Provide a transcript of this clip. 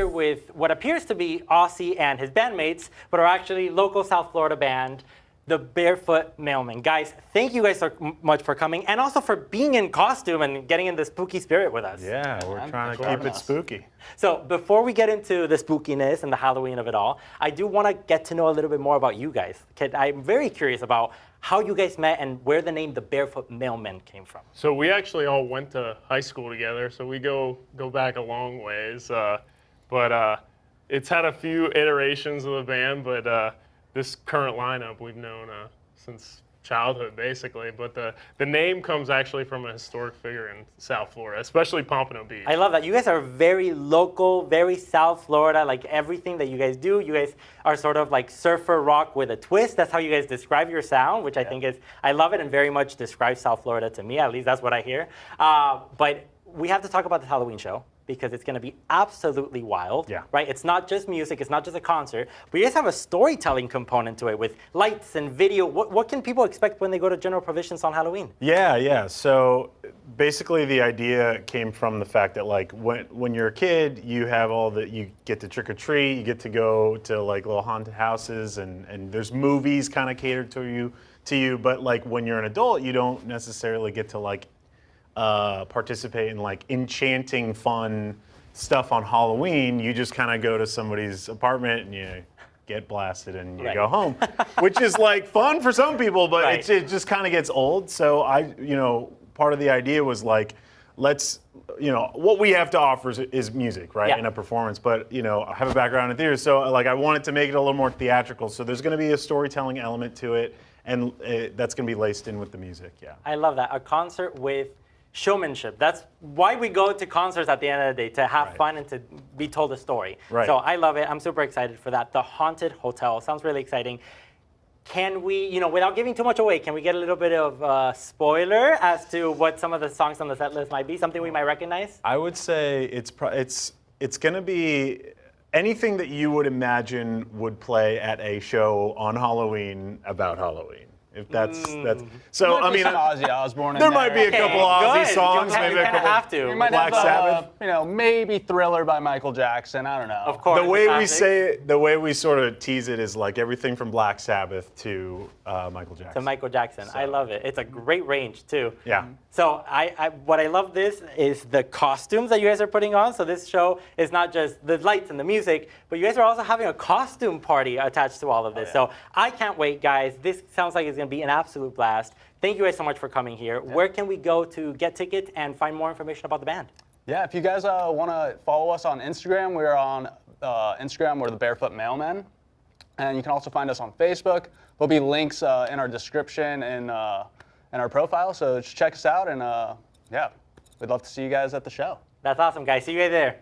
here with what appears to be Aussie and his bandmates, but are actually local South Florida band, the Barefoot Mailmen. Guys, thank you guys so much for coming and also for being in costume and getting in the spooky spirit with us. Yeah, we're trying to keep it spooky. So before we get into the spookiness and the Halloween of it all, I do want to get to know a little bit more about you guys. I'm very curious about how you guys met and where the name the Barefoot Mailmen came from. So we actually all went to high school together, so we go back a long ways. But it's had a few iterations of the band, but this current lineup we've known since childhood, basically. But the name comes actually from a historic figure in South Florida, especially Pompano Beach. I love that. You guys are very local, very South Florida. Like everything that you guys do, you guys are sort of like surfer rock with a twist. That's how you guys describe your sound, which I think is, I love it and very much describes South Florida to me. At least that's what I hear. But we have to talk about this Halloween show, because it's going to be absolutely wild, right? It's not just music, it's not just a concert, but you guys have a storytelling component to it with lights and video. What can people expect when they go to General Provisions on Halloween? Yeah. So basically the idea came from the fact that like when you're a kid, you have you get to trick or treat, you get to go to like little haunted houses and there's movies kind of catered to you, but like when you're an adult, you don't necessarily get to like participate in like enchanting fun stuff on Halloween. You just kind of go to somebody's apartment and you get blasted and you go home, which is like fun for some people, but it just kind of gets old. So part of the idea was like, let's, what we have to offer is music, right? And a performance, but I have a background in theater, so like I wanted to make it a little more theatrical. So there's going to be a storytelling element to it, and that's going to be laced in with the music. I love that. A concert with showmanship. That's why we go to concerts at the end of the day, to have fun and to be told a story. So I love it. I'm super excited for that. The Haunted Hotel sounds really exciting. Can we, without giving too much away, can we get a little bit of spoiler as to what some of the songs on the set list might be? Something we might recognize? I would say it's going to be anything that you would imagine would play at a show on Halloween about Halloween. If that's so, I mean, Ozzy Osbourne. There might be a couple Ozzy songs, maybe a couple. Have to. We might Black have, Sabbath. Maybe Thriller by Michael Jackson. I don't know. Of course. The way we say it, the way we sort of tease it is like everything from Black Sabbath to Michael Jackson. To Michael Jackson. I love it. It's a great range too. Yeah. So what I love this is the costumes that you guys are putting on. So this show is not just the lights and the music, but you guys are also having a costume party attached to all of this. So I can't wait, guys. This sounds like it's going to be an absolute blast. Thank you guys so much for coming here. Where can we go to get tickets and find more information about the band? Yeah, if you guys want to follow us on Instagram, we're on Instagram, we're the Barefoot Mailmen. And you can also find us on Facebook. There'll be links in our description and our profile, so just check us out, and we'd love to see you guys at the show. That's awesome, guys. See you guys there.